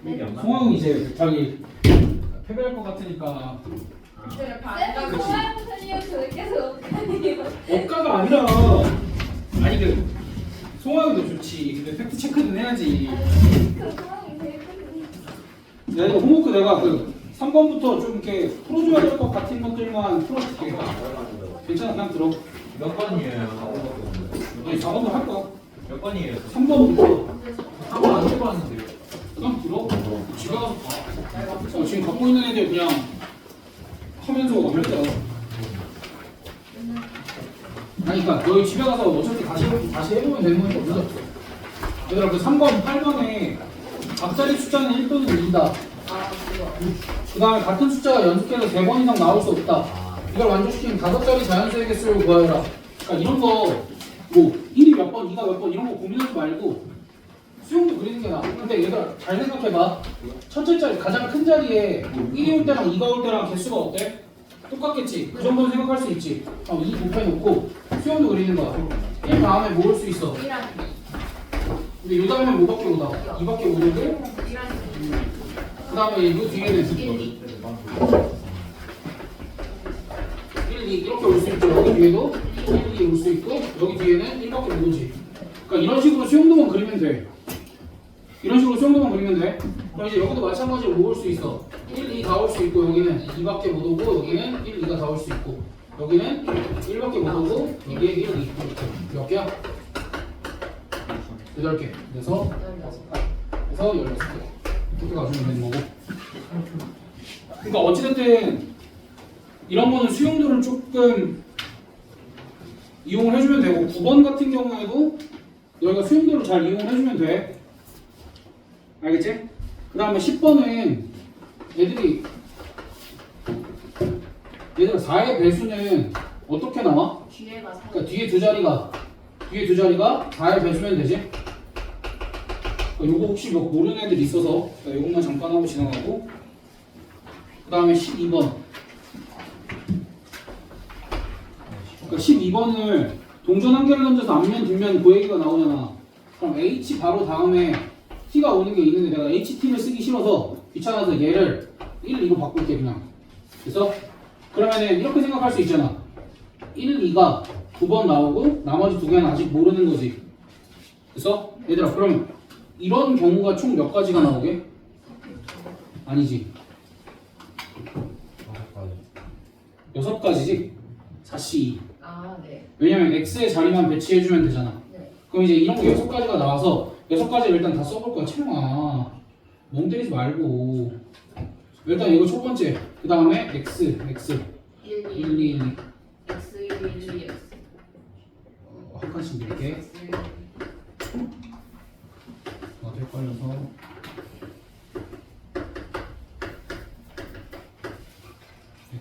송황은 이제 자기 패배할 것 같으니까 쌤은 송하영선이요 저렇게서 어떡하니? 억가가 아니라 아니 그 송황도 좋지. 근데 팩트 체크는 해야지. 그 상황이 제일 큰. 야 이거 홈워크 내가 그 3번부터 좀 이렇게 풀어줘야 될 것 같은 것들만 풀어줄게. 괜찮아 그냥 들어. 몇 번이에요? 아니 4번도 할 거야. 몇 번이에요? 3번부터 한번 안 해봤는데요. 그냥 들어. 집에 가서 봐. 지금 갖고 있는 애들 그냥 하면서 할 거야. 아니 그러니까 너희 집에 가서 어차피 다시 해보면 되는 거니까 문제 없어. 얘들아 그 3번 8번에 앞자리 숫자는 1 또는 2다. 그 다음에 같은 숫자가 연속해서 3번 이상 나올 수 없다. 이걸 만족시키면 5자리 자연수의 개수를 구하여라. 그러니까 이런 거 뭐 1이 몇 번, 2가 몇 번 이런 거 고민하지 말고 수용도 그리는 게 나아. 근데 얘들아 잘 생각해봐. 첫째 자리 가장 큰 자리에 1이 올 때랑 2가 올 때랑 개수가 어때? 똑같겠지. 그 정도는 생각할 수 있지. 2 곱해놓고 수용도 그리는 거야. 1 다음에 뭐 올 수 있어? 근데 요 다음에 뭐밖에 오다? 2밖에 못 오고 그 다음에 이 뒤에는 1, 2 이렇게 올 수 있죠. 여기 뒤에도 1, 2 올 수 있고 여기 뒤에는 1밖에 못 오지. 그러니까 이런 식으로 수용도만 그리면 돼. 이런 식으로 수용도만 그리면 돼. 그럼 이제 여기도 마찬가지로 뭐 올 수 있어? 1, 2 다 올 수 있고 여기는 2밖에 못 오고 여기는 1, 2가 다 올 수 있고 여기는 1밖에 못 오고 여기에 1, 2 이렇게 몇 개야? 8개. 그래서 16개. 이렇게 가주면 되는 거고. 그러니까 어찌됐든 이런 거는 수용도를 조금 이용을 해주면 되고 9번 같은 경우에도 너희가 수용도를 잘 이용을 해주면 돼. 알겠지? 그 다음에 10번은 얘들아 4의 배수는 어떻게 나와? 뒤에가 사. 그러니까 뒤에 두 자리가 4의 배수면 되지? 그러니까 요거 혹시 뭐 모르는 애들 있어서 요것만 잠깐 하고 지나가고 그 다음에 12번 그러니까 12번을 동전 한 개를 던져서 앞면 뒷면 그 얘기가 나오잖아. 그럼 H 바로 다음에 T가 오는 게 있는데 내가 HT를 쓰기 싫어서 귀찮아서 얘를 1, 2로 바꿀게 그냥. 그래서 그러면은 이렇게 생각할 수 있잖아. 1, 2가 2번 나오고 나머지 2개는 아직 모르는 거지. 그래서 얘들아 그럼 이런 경우가 총 몇 가지가 나오게? 아니지. 6가지지? 4C2. 아 네. 왜냐면 X의 자리만 배치해주면 되잖아. 네. 그럼 이제 이런 거 6가지가 나와서 6가지를 일단 다 써볼 거야. 채영아 멍 때리지 말고 일단 이거 첫 번째 그 다음에 X 1, 1, 2, 1, 2 X 1, 1, 2, X. 한 칸씩 이렇게 헷갈려서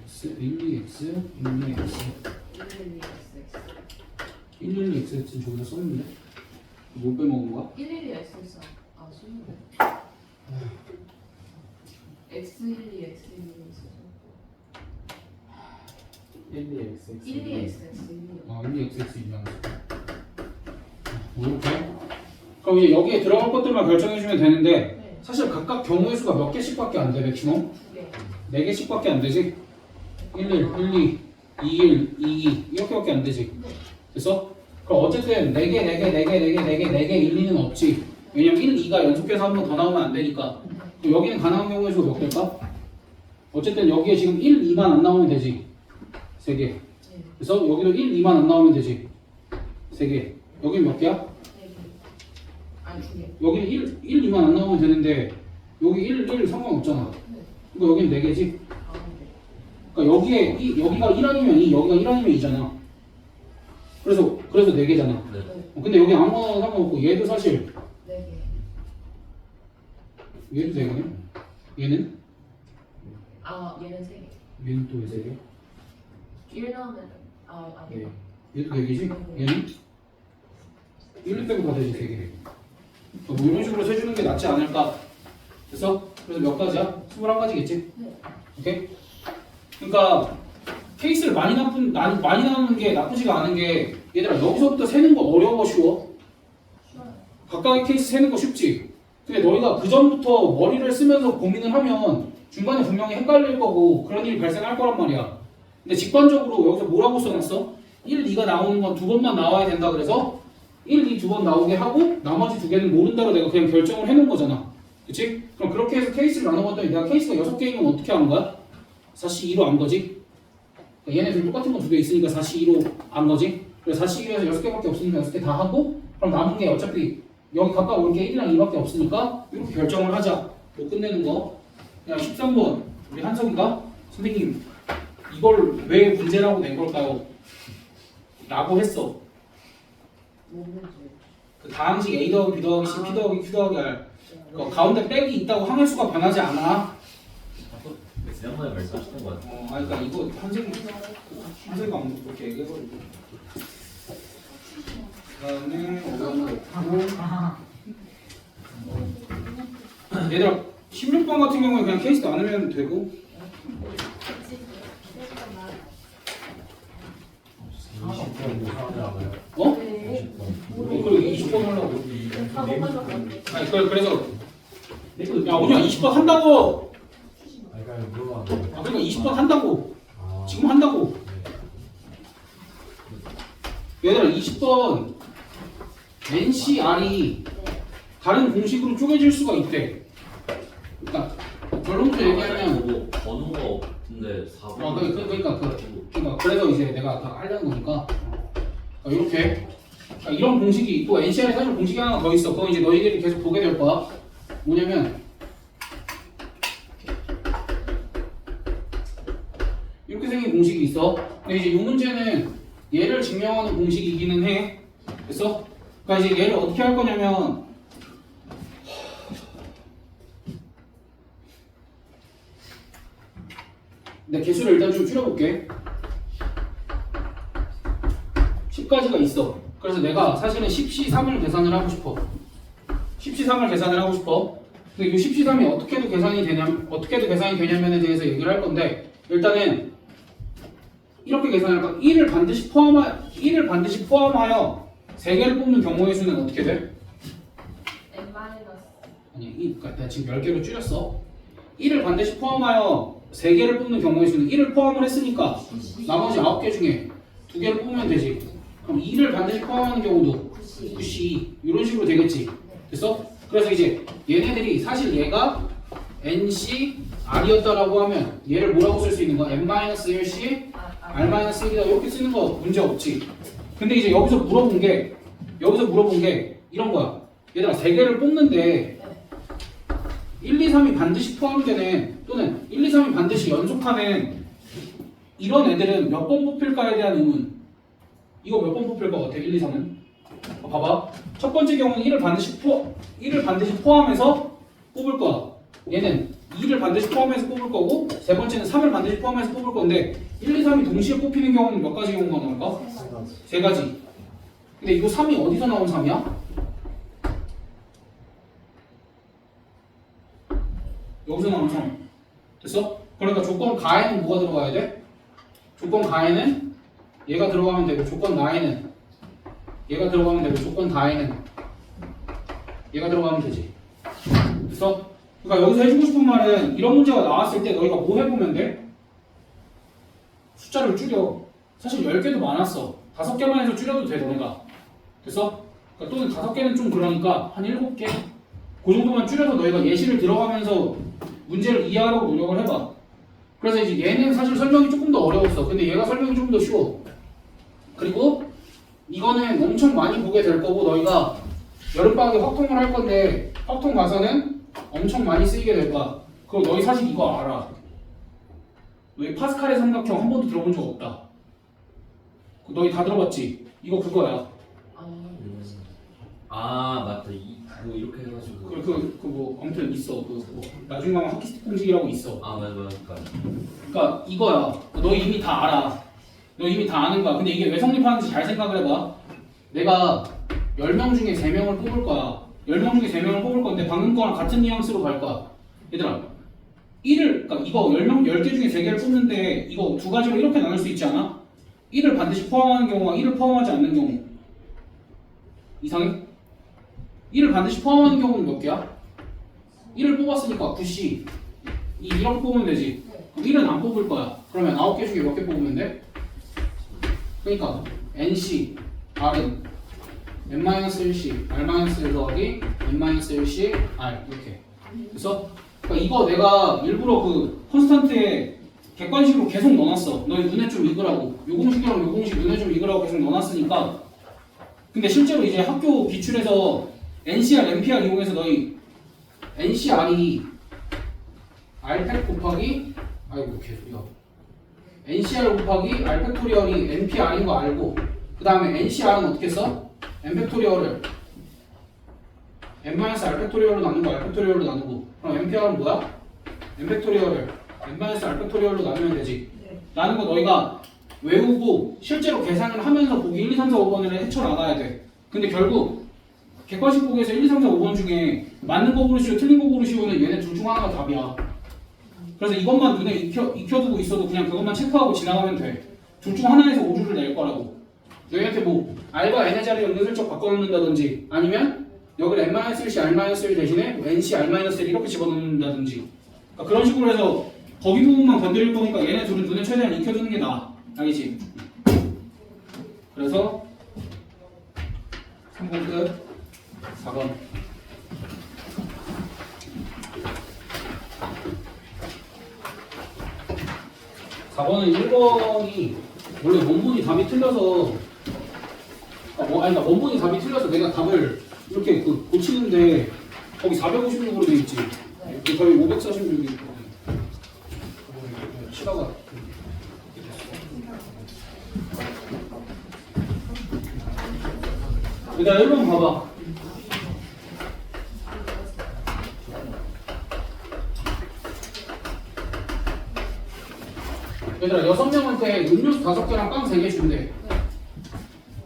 X 1, 2, X 1, 2, X 1, 1, 2, X는 저기다 썼는데 못 빼먹은 거야? 1, 1, 2, X 써. 아 쓰는데. X 1, 2, X 1, 2, X. 1, 2, X, 1, 2, X, X 1, 2. 아, 1, 2, X, X 있냐? 이렇게. 그럼 이제 여기에 들어갈 것들만 결정해주면 되는데 네. 사실 각각 경우의 수가 몇 개씩밖에 안 돼, 맥시멈? 2개. 4개씩밖에 안 되지? 1, 1, 1, 2, 2, 1, 2, 2 이렇게밖에 안 되지? 그래서 그럼 어쨌든 4개, 1, 2는 없지. 왜냐면 1, 2가 연속해서 한 번 더 나오면 안 되니까. 그럼 여기는 가능한 경우의 수가 몇 개일까? 어쨌든 여기에 지금 1, 2만 안 나오면 되지. 3개. 네. 그래서 여기도 1, 2만 안 나오면 되지. 3개. 여기는 몇 개야? 4개. 아니 2개. 여기는 1, 2만 안 나오면 되는데 여기 1 상관없잖아. 네. 그러니까 여기는 4개지. 아 네. 그러니까 여기가 1 아니면 2, 여기가 1 아니면 2잖아. 그래서 4개잖아. 네. 근데 여기 아무거나 상관없고 얘도 사실 4개. 얘도 4개네. 얘는? 아 얘는 3개. 얘는 또 왜 3개? 1 나오면 아니. 얘도 4개지? 얘는? 1 빼고 다 되지 3개. 뭐 이런 식으로 세주는 게 낫지 않을까? 그래서 몇 가지야? 21가지겠지? 네. 오케이? 그러니까 케이스를 많이 나누는 게 나쁘지가 않은 게 얘들아 여기서부터 세는 거 어려워 쉬워? 쉬워요. 각각의 케이스 세는 거 쉽지? 근데 너희가 그 전부터 머리를 쓰면서 고민을 하면 중간에 분명히 헷갈릴 거고 그런 일이 발생할 거란 말이야. 근데 직관적으로 여기서 뭐라고 써놨어? 1, 2가 나오는 건 두 번만 나와야 된다 그래서 1, 2 두 번 나오게 하고 나머지 두 개는 모른다고 내가 그냥 결정을 해놓은 거잖아. 그치? 그럼 그렇게 해서 케이스를 나눠봤더니 내가 케이스가 6개이면 어떻게 하는 거야? 4C2로 안 거지? 그러니까 얘네들 똑같은 거 두 개 있으니까 4C2로 안 거지? 그래서 4C2에서 6개밖에 없으니까 6개 다 하고 그럼 남은 게 어차피 여기 가까운 게 1이랑 2밖에 없으니까 이렇게 결정을 하자. 뭐 끝내는 거. 야 13번 우리 한석이가 선생님 이걸 왜 문제라고 낸 걸까요? 라고 했어. 모르지. 그 다항식 A 더하기 B 더하기 C P 더하기 Q 더하기 R 그 가운데 백이 있다고 항해수가 변하지 않아. 지난번에 말씀하셨던 것 같아요. 아니 그러니까 이거 한석이가 없는 그렇게 얘기해버리고 그다음에 어려운 거 없고 얘들아 16번 같은 경우에 그냥 케이스 나누면 되고 20번 하지 않아요? 어? 네. 그리고 20번 하려고 아니 그래서 야 오늘 20번 한다고 그러니까 물어봤는데. 아 그러니까 20번 한다고 아, 지금 한다고 얘들아 20번 NCR이 다른 공식으로 쪼개질 수가 있대. 그러니까 결론부터 얘기하면 뭐 번호가 없는데 4번 그러니까 그래서 이제 내가 다 하려는 거니까 이렇게 이런 공식이 있고 NCR에 사실 공식이 하나 더 있어. 그거 이제 너희들이 계속 보게 될 거야. 뭐냐면 이렇게 생긴 공식이 있어. 근데 이제 이 문제는 얘를 증명하는 공식이기는 해. 됐어? 그러니까 이제 얘를 어떻게 할 거냐면 내 개수를 일단 좀 줄여볼게. 10가지가 있어. 그래서 내가 사실은 10C3을 계산을 하고 싶어. 10C3을 계산을 하고 싶어. 근데 이 10C3이 어떻게도 계산이 되냐면에 대해서 얘기를 할 건데 일단은 이렇게 계산할 거야. 1을 반드시 포함하여 3개를 뽑는 경우의 수는 어떻게 돼? N 마이너스. 아니, 그러니까 내가 지금 10개로 줄였어. 1을 반드시 포함하여 3개를 뽑는 경우의 수는 1을 포함을 했으니까 나머지 9개 중에 2개를 뽑으면 되지. 그럼 2를 반드시 포함하는 경우도 9C 이런 식으로 되겠지. 됐어? 그래서 이제 얘네들이 사실 얘가 NC R이었다라고 하면 얘를 뭐라고 쓸 수 있는 거야? N-1C R-1이다 이렇게 쓰는 거 문제 없지. 근데 이제 여기서 물어본 게 이런 거야. 얘들아 3개를 뽑는데 1, 2, 3이 반드시 포함되는 또는 1, 2, 3이 반드시 연속하는 이런 애들은 몇 번 뽑힐까에 대한 의문. 이거 몇 번 뽑힐 것 같아? 1, 2, 3은? 봐봐. 첫 번째 경우는 1을 반드시 포함해서 뽑을 거야. 얘는 2를 반드시 포함해서 뽑을 거고 세 번째는 3을 반드시 포함해서 뽑을 건데 1, 2, 3이 동시에 뽑히는 경우는 몇 가지 경우가 나올까? 3가지. 근데 이거 3이 어디서 나온 3이야? 여기서 나온 3. 됐어? 그러니까 조건 가에는 뭐가 들어가야 돼? 조건 가에는 얘가 들어가면 되고 조건 나에는 얘가 들어가면 되고 조건 다에는 얘가 들어가면 되지. 됐어? 그러니까 여기서 해주고 싶은 말은 이런 문제가 나왔을 때 너희가 뭐 해보면 돼? 숫자를 줄여. 사실 10개도 많았어. 5개만 해서 줄여도 돼 너네가. 됐어? 그러니까 또는 5개는 좀 그러니까 한 7개? 그 정도만 줄여서 너희가 예시를 들어가면서 문제를 이해하려고 노력을 해봐. 그래서 이제 얘는 사실 설명이 조금 더 어려웠어. 근데 얘가 설명이 좀 더 쉬워. 그리고 이거는 엄청 많이 보게 될 거고 너희가 여름방학에 확통을 할 건데 확통 가서는 엄청 많이 쓰이게 될 거야. 그리고 너희 사실 이거 알아. 너희 파스칼의 삼각형 한 번도 들어본 적 없다. 너희 다 들어봤지? 이거 그거야. 아 맞다 뭐 이렇게 해가지고 뭐 아무튼 있어. 뭐 나중에 가면 하키스틱 공식이라고 있어. 아 맞아 그러니까 이거야. 너 이미 다 알아. 너 이미 다 아는 거야. 근데 이게 왜 성립하는지 잘 생각을 해봐. 내가 10명 중에 3명을 뽑을 거야. 10명 중에 3명을 뽑을 건데 방금 거랑 같은 뉘앙스로 갈 거야. 얘들아 1을 그러니까 이거 10개 중에 3개를 뽑는데 이거 두 가지로 이렇게 나눌 수 있지 않아? 1을 반드시 포함하는 경우와 1을 포함하지 않는 경우. 이상해? 1을 반드시 포함하는 경우는 몇 개야? 1을 뽑았으니까 9C. 이렇게 뽑으면 되지. 그럼 1은 안 뽑을 거야. 그러면 9개 중에 몇 개 뽑으면 돼? 그러니까 NC, R은 n-1C, R-1 더하기 n-1C, R 이렇게. 그래서 그러니까 이거 내가 일부러 그 컨스탄트에 객관식으로 계속 넣어놨어. 너희 눈에 좀 익으라고. 요 공식이랑 요 공식 눈에 좀 익으라고 계속 넣어놨으니까. 근데 실제로 이제 학교 기출에서 NCR, NPR 이용해서 너희 NCR이 R팩 곱하기 아이고 개소리야. NCR 곱하기 R 팩토리얼이 NPR인 거 알고 그 다음에 NCR은 어떻게 써? N 팩토리얼을 n-R 팩토리얼로 나누고 R 팩토리얼로 나누고 그럼 NPR은 뭐야? N 팩토리얼을 n-R 팩토리얼로 나누면 되지. 라는 거 너희가 외우고 실제로 계산을 하면서 보기 1, 2, 3, 4, 5번을 헤쳐나가야 돼. 근데 결국 객관식 보기에서 1, 2, 3, 4, 5번 중에 맞는 거 고르시오 틀린 거 고르시오는 얘네 둘 중 하나가 답이야. 그래서 이것만 눈에 익혀두고 있어도 그냥 그것만 체크하고 지나가면 돼. 둘 중 하나에서 오류를 낼 거라고. 너희한테 뭐 R과 N의 자리를 은근슬쩍 바꿔놓는다든지 아니면 여기를 n-1C, R-1 대신에 NC, R-1 이렇게 집어넣는다든지 그러니까 그런 식으로 해서 거기 부분만 건드릴 거니까 얘네 둘은 눈에 최대한 익혀두는 게 나아. 알겠지? 그래서 3번 끝 4번 4번은 1번이 원래 원본이 답이 틀려서 그러니까 원본이 답이 틀려서 내가 답을 이렇게 고치는데 거기 456으로 돼 있지. 거의 546이 있거든. 치다가 일단 1번 봐봐. 얘들아 6명한테 음료수 5개랑 빵 3개 준대.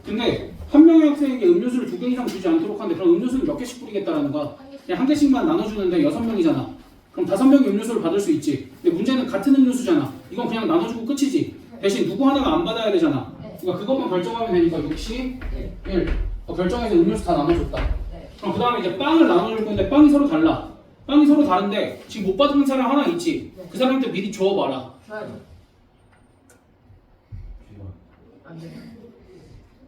근데 한 명의 학생에게 음료수를 2개 이상 주지 않도록 하는데 그럼 음료수는 몇 개씩 뿌리겠다라는 거야. 그냥 한 개씩만 나눠주는데 6명이잖아. 그럼 5명이 음료수를 받을 수 있지. 근데 문제는 같은 음료수잖아. 이건 그냥 나눠주고 끝이지. 대신 누구 하나가 안 받아야 되잖아. 그러니까 그것만 결정하면 되니까 60, 1 결정해서 음료수 다 나눠줬다. 그럼 그 다음에 이제 빵을 나눠줄 건데 빵이 서로 달라. 빵이 서로 다른데 지금 못 받는 사람 하나 있지. 그 사람한테 미리 줘봐라.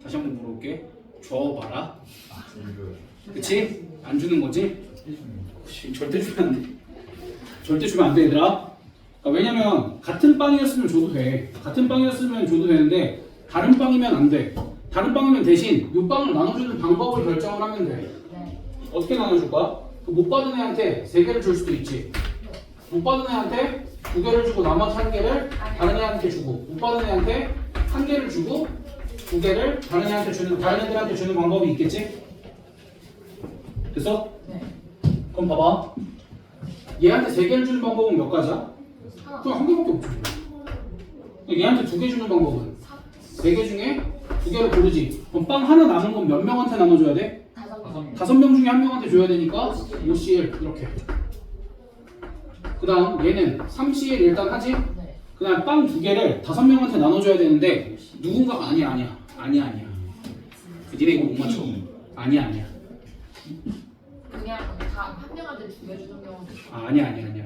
다시 한번 물어볼게. 줘봐라. 그치? 안 주는 거지? 절대 주면 안 돼. 절대 주면 안 돼, 얘들아. 그러니까 왜냐면 같은 빵이었으면 줘도 돼. 같은 빵이었으면 줘도 되는데 다른 빵이면 안 돼. 다른 빵이면 대신 이 빵을 나눠주는 방법을 결정을 하면 돼. 어떻게 나눠줄까? 못 받은 애한테 3개를 줄 수도 있지. 못 받은 애한테 2개를 주고 나머지 1개를 다른 애한테 주고 못 받은 애한테 1개를 주고 2개를 다른 애들한테 주는 방법이 있겠지? 됐어? 네. 그럼 봐봐. 얘한테 3개를 주는 방법은 몇 가지야? 그럼 1개밖에 없지. 얘한테 2개 주는 방법은 3개 중에 2개를 고르지. 그럼 빵 하나 남은 건 몇 명한테 나눠줘야 돼? 5명 중에 1명한테 줘야 되니까 5CL 이렇게. 그 다음 얘는 3CL 일단 하지? 그 다음 빵 2개를 5명한테 나눠줘야 되는데 누군가가 아니야. 니네 이거 못 맞춰. 아니야. 그냥 다 한 명한테 2개 주는 경우도 있고. 아니야. 아니야.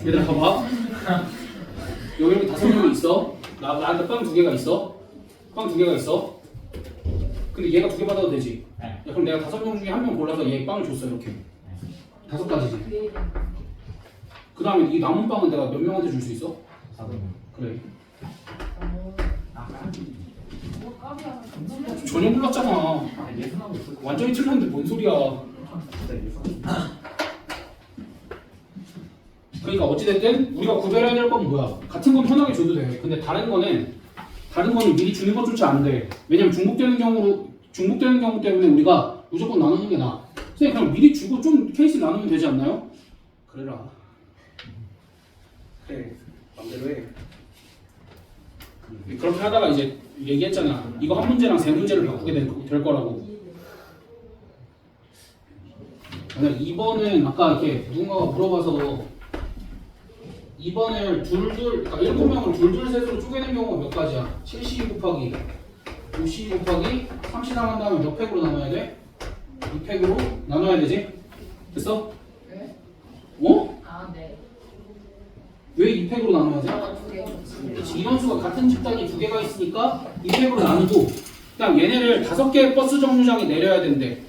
얘들아 봐봐. 여기 이렇게 5명이 있어. 나한테 빵 2개가 있어. 근데 얘가 2개 받아도 되지. 야, 그럼 내가 5명 중에 1명 골라서 얘 빵을 줬어 이렇게. 5가지지. 그 다음에 이 남은 빵은 내가 몇 명한테 줄 수 있어? 4명. 그래. 전혀 몰랐잖아. 완전히 틀렸는데 뭔 소리야. 그러니까 어찌됐든 우리가 구별해야 될 건 뭐야? 같은 건 편하게 줘도 돼. 근데 다른 거는 미리 주는 것조차 안 돼. 왜냐면 중복되는 경우 때문에 우리가 무조건 나누는 게 나아. 선생님 그냥 미리 주고 좀 케이스 나누면 되지 않나요? 그래라. 그래. 맘대로 해. 그렇게 하다가 이제 얘기했잖아. 이거 한 문제랑 3문제를 바꾸게 될 거라고. 그러니까 2번은 아까 이렇게 누군가가 물어봐서 2번을 그러니까 7명을 둘셋으로 쪼개는 경우가 몇 가지야? 7C 곱하기 5C 곱하기 3C 나간 다음에 몇 팩으로 나눠야 돼? 2팩으로 나눠야 되지? 됐어? 네? 어? 아, 네. 왜 2팩으로 나눠야 돼? 두 개. 그렇지. 인원수가 같은 집단이 두 개가 있으니까 2팩으로 나누고 그다음 얘네를 5개의 버스 정류장에 내려야 된대.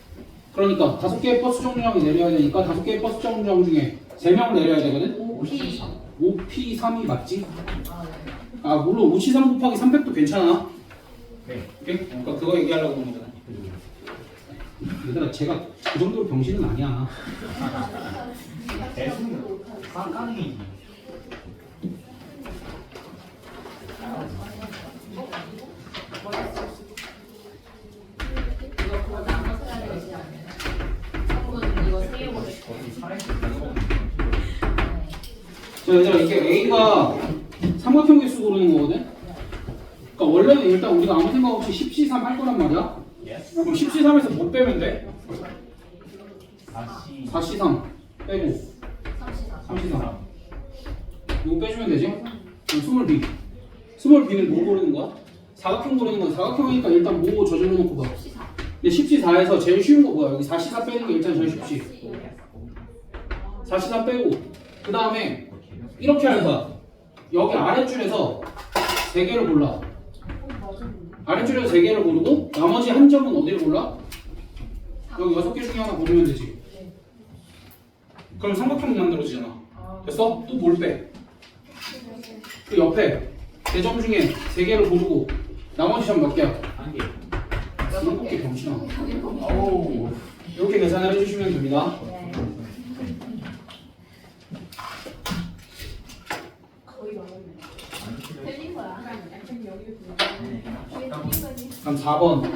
그러니까 5개의 버스 정류장에 내려야 되니까 5개의 버스 정류장 중에 3명을 내려야 되거든? 5P. 5P3이 맞지? 아, 네. 아 물론 5C3 곱하기 3팩도 괜찮아. 네. 오케이? 그러니까 그거 얘기하려고 하는 거잖아. 얘들아 제가 그 정도로 병신은 아니야. 대충 깡깡이지. 이거 그거 나눠서 해야 되지 않나요? 성분 이거 세 개로. 자 얘들아 이게 A가 삼각형 개수 고르는 거거든? 그러니까 원래는 일단 우리가 아무 생각 없이 10C3 할 거란 말이야. 그럼 10C3에서 못 빼면 돼? 4C3 빼고 3C3 이거 빼주면 되지? 그럼 스몰 B 스몰 B는 뭐 고르는 거야? 사각형 고르는 거야. 사각형이니까 일단 뭐 저절로 놓고 봐. 근데 10C4에서 제일 쉬운 거 뭐야? 여기 4C4 빼는 게 일단 제일 쉽지. 4C4 빼고 그 다음에 이렇게 할 거야. 여기 아랫줄에서 3개를 골라. 아랫줄에서 3개를 고르고 나머지 한 점은 어디를 골라? 여기 6개 중에 하나 고르면 되지. 그럼 삼각형 만들어지잖아. 됐어? 또 뭘 빼? 그 옆에 4점 중에 3개를 고르고 나머지 점 몇 개야? 한 개. 7개 병신아. 어우. 이렇게 계산을 해주시면 됩니다. 거의 나오네. 틀린 거야. 그럼 4번.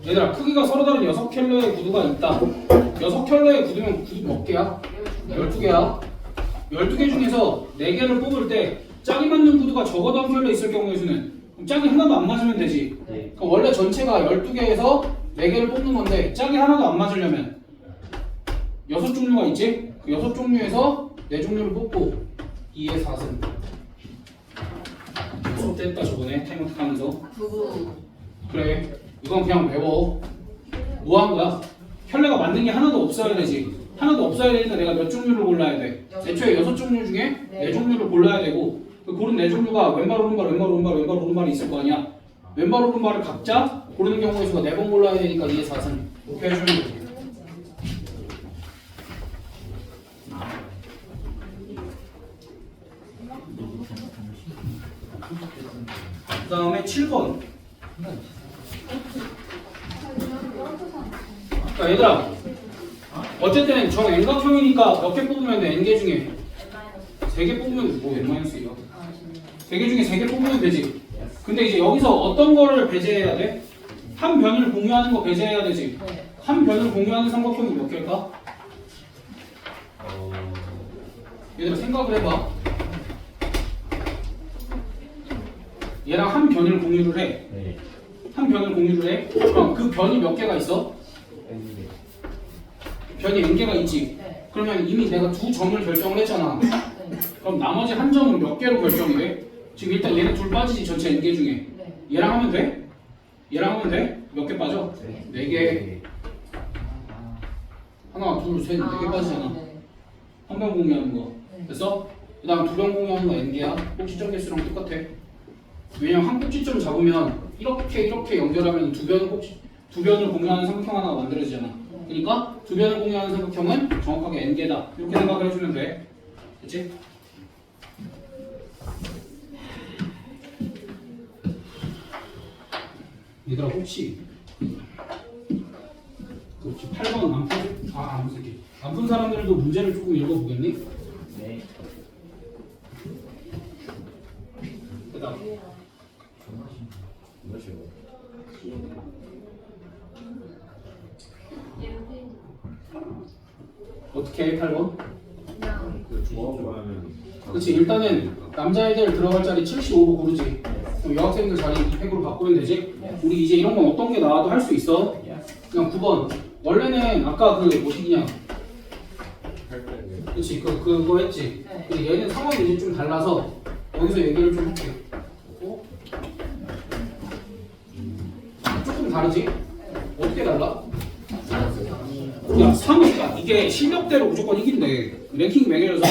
얘들아 크기가 서로 다른 6켤레의 구두가 있다. 6켤레의 구두면 구두 몇 개야? 12개야. 12개 중에서 4개를 뽑을 때 짝이 맞는 구두가 적어도 한 켤레 있을 경우의 수는 그럼 짝이 하나도 안 맞으면 되지. 그럼 원래 전체가 12개에서 4개를 뽑는 건데 짝이 하나도 안 맞으려면 6종류가 있지? 그 6종류에서 4종류를 뽑고 2의 4승. 수업 때 했다 저번에 타임어택 하면서. 그래 이건 그냥 배워. 뭐 한 거야? 켤레가 맞는 게 하나도 없어야 되지. 하나도 없어야 되니까 내가 몇 종류를 골라야 돼? 애초에 6종류 중에 4종류를 골라야 되고 그 고른 4종류가 왼발 오른발 왼발 오른발 왼발 오른발이 있을 거 아니야. 왼발 오른발을 각자 고르는 경우의 수가 4번 골라야 되니까 2의 4승. 이렇게 해주면 돼. 그 다음에 7번. 자 얘들아 어쨌든 정 N각형이니까 몇 개 뽑으면 돼? N개 중에 3개 뽑으면 뭐 N-2야 3개 중에 3개 뽑으면 되지. 근데 이제 여기서 어떤 거를 배제해야 돼? 한 변을 공유하는 거 배제해야 되지. 한 변을 공유하는 삼각형이 몇 개일까? 얘들아 생각을 해봐. 얘랑 한 변을 공유를 해. 네. 한 변을 공유를 해. 그럼 그 변이 몇 개가 있어? 변이 n개가 있지. 그러면 이미 내가 2점을 결정을 했잖아. 그럼 나머지 한 점은 몇 개로 결정이 돼? 지금 일단 얘네 둘 빠지지 전체 n개 중에. 얘랑 하면 돼? 얘랑 하면 돼? 몇 개 빠져? 4개. 하나, 둘, 셋, 4개 빠지잖아. 한 변 공유하는 거. 됐어? 그 다음 2변 공유하는 거 n개야. 꼭지점 개수랑 똑같아. 왜냐면 한 꼭지점 잡으면 이렇게 연결하면 2변을 공유하는 삼각형 하나가 만들어지잖아. 그러니까 2변을 공유하는 삼각형은 정확하게 n개다. 이렇게 생각을 해주면 돼. 됐지? 얘들아 혹시 8번 안 푼 사람들도 문제를 조금 읽어보겠니? 네. 그다음 어떻게 해 8번? 그렇지 일단은 남자애들 들어갈 자리 75로 고르지. 그럼 여학생들 자리 200으로 바꾸면 되지. 우리 이제 이런 건 어떤 게 나와도 할 수 있어. 그냥 9번 원래는 아까 그 뭐시기냐 그렇지 그거 했지. 네. 근데 얘는 상황이 이제 좀 달라서 여기서 얘기를 좀 할게. 조금 다르지? 어떻게 달라? 야, 3은 이게 실력대로 무조건 이긴대. 랭킹 매겨져서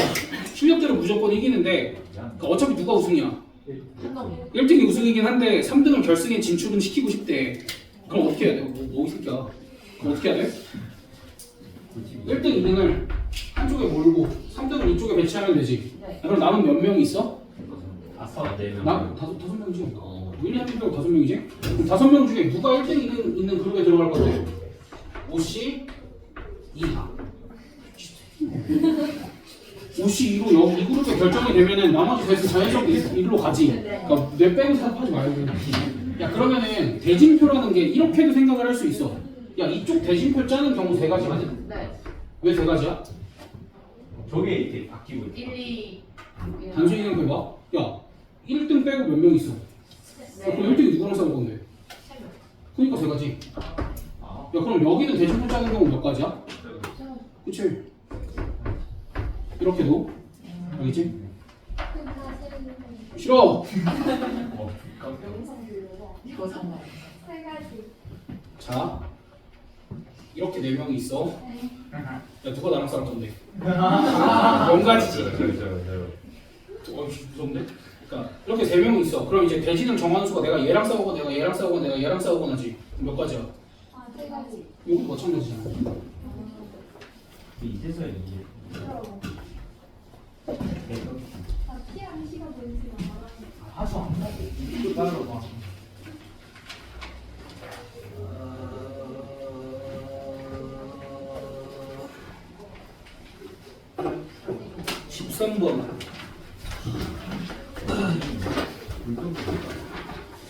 실력대로 무조건 이기는데 그러니까 어차피 누가 우승이야? 한동이 1등이 우승이긴 한데 3등을 결승에 진출은 시키고 싶대. 그럼 어떻게 해야 돼? 뭐 이 새끼야? 그럼 어떻게 해야 돼? 1등, 2등을 한쪽에 몰고 3등을 이쪽에 배치하면 되지. 네. 그럼 남은 몇 명이 있어? 아싸. 4명. 나 다섯 명이지. 우리 한 명, 5명이지? 그럼 5명 중에 누가 1등, 2등 있는 그룹에 들어갈 건데? 오씨 2다. 오씨 2로 여기 이 그룹에 결정이 되면은 나머지 셋은 자연스럽게 이리로 가지. 그러니까 내 빼고 생각하지 말고. 야 그러면은 대진표라는 게 이렇게도 생각을 할 수 있어. 야 이쪽 대진표 짜는 경우 세 가지야. 네. 왜 세 가지야? 저게 이렇게 바뀌고 있다. 1, 2 단순히 생각해봐. 야 1등 빼고 몇 명 있어? 야, 그럼 1등이 누구랑 싸울 건데? 3명 그러니까 세 가지. 아. 야 그럼 여기는 대진표 짜는 경우 몇 가지야? 그치? 이렇게도 알겠지? 싫어. 이거 상관 자 이렇게 4명이 있어. 야 누가 나랑 싸울 건데? 명가지지. 무섭네. 그러니까 이렇게 3명이 있어. 그럼 이제 대진을 정하는 수가 내가 얘랑 싸우고 내가 얘랑 싸우고 내가 얘랑 싸우고 나지. 몇 가지야? 이것도 마찬가지잖아. 이제서야 이게. 하수 안 나고 이거 따로 봐. 아, 13번.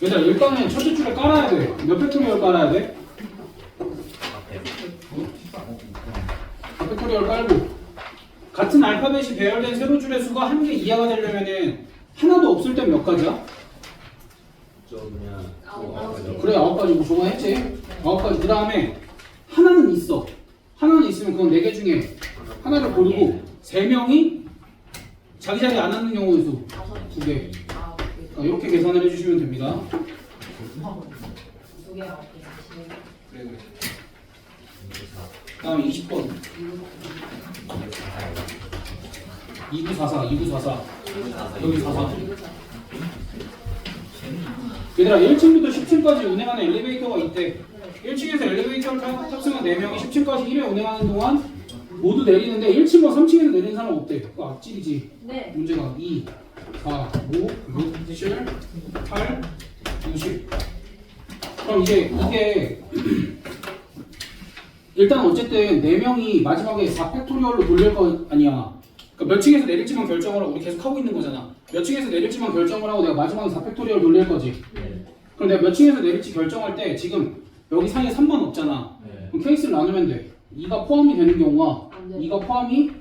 얘들아 일단은 첫째 줄에 깔아야 돼. 몇 팩토리얼 깔아야 돼? 팩토리얼 깔고 같은 알파벳이 배열된 세로 줄의 수가 한 개 이하가 되려면은 하나도 없을 땐 몇 가지야? 저 그냥 아홉 가지. 그래 9가지고 저거 했지? 9가지. 그 다음에 하나는 있어. 하나는 있으면 그건 4개 중에 하나를 고르고 3명이 자기 자리에 안 앉는 경우의 수 2개. 아, 그러니까 이렇게 계산을 해주시면 됩니다. 2개 9개 그래. 다음 20번. 2944, 2944. 여기 44. 얘들아 1층부터 10층까지 운행하는 엘리베이터가 있대. 1층에서 엘리베이터를 탑승한 4명이 10층까지 1회 운행하는 동안 모두 내리는데 1층과 3층에서 내리는 사람 없대. 그거 앞질이지. 네. 문제가 2, 4, 5, 6, 7, 8, 60. 그럼 이제 이게 일단 어쨌든 4명이 마지막에 4팩토리얼로 돌릴 거 아니야. 그러니까 몇 층에서 내릴지만 결정을 하고 우리 계속 하고 있는 거잖아. 몇 층에서 내릴지만 결정을 하고 내가 마지막에 4팩토리얼 돌릴 거지. 네. 그럼 내가 몇 층에서 내릴지 결정할 때 지금 여기 사이에 3번 없잖아. 네. 그럼 케이스를 나누면 돼. 2가 포함이 되는 경우와 안 돼. 2가 포함이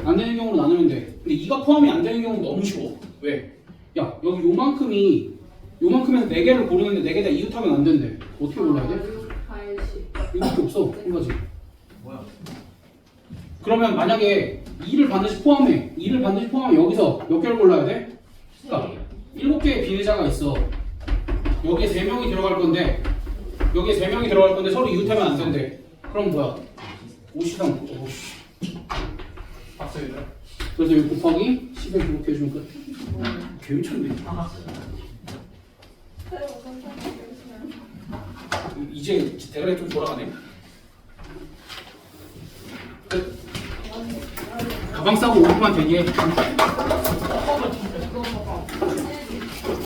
안 되는 경우로 나누면 돼. 근데 2가 포함이 안 되는 경우는 너무 쉬워. 왜? 야 여기 요만큼에서 4개를 고르는데 4개 다 이웃하면 안 된대. 어떻게 골라야 돼? 8, 10 이거밖에 없어. 한 가지. 뭐야? 그러면 만약에 2를 반드시 포함해. 2를 반드시 포함하면 여기서 몇 개를 골라야 돼? 그러니까 7개의 비례자가 있어. 여기에 3명이 들어갈 건데 여기에 3명이 들어갈 건데 서로 이웃하면 안 된대. 그럼 뭐야? 5시당 박수해줘. 그래서 여기 곱하기 10에 그렇게 해주면 끝. 개미쳤네. 이제 대가리 좀 돌아가네. 끝. 가방 싸고 5분만 대기해.